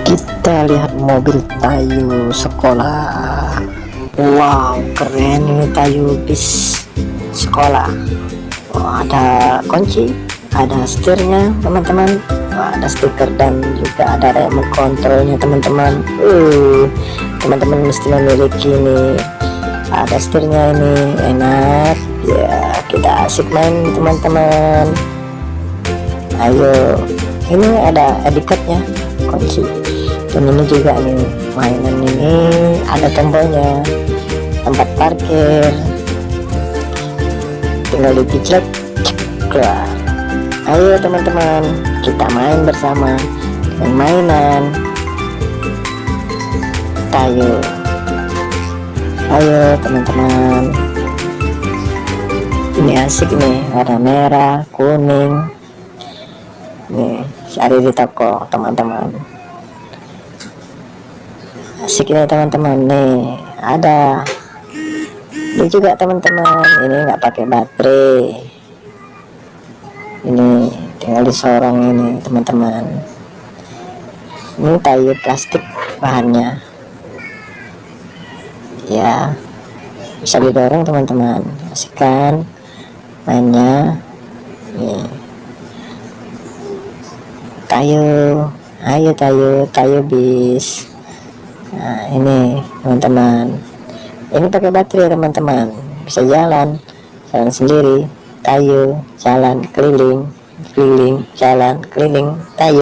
Kita lihat mobil Tayo sekolah. Wow, keren ini Tayo bis sekolah. Oh, ada kunci, ada setirnya teman-teman. Ada stiker dan juga ada remote controlnya teman-teman. Teman-teman mesti memiliki ini. Ada setirnya ini, enak ya, kita asik main teman-teman. Ayo, ini ada edikatnya, kunci, dan ini juga nih mainan ini ada tombolnya, tempat parkir, tinggal dipijak keluar. Ayo teman-teman, kita main bersama dengan mainan Tayo. Ayo teman-teman, ini asik nih, warna merah kuning nih, cari di toko teman-teman. Asik ini teman-teman, nih ada ini juga teman-teman, ini nggak pakai baterai, ini tinggal disorong ini teman-teman. Ini Tayo plastik bahannya ya, bisa didorong teman-teman. Asik kan mainnya nih. Tayo, ayo Tayo bis. Nah ini teman-teman, ini pakai baterai teman-teman, bisa jalan sendiri. Tayo jalan keliling jalan keliling Tayo.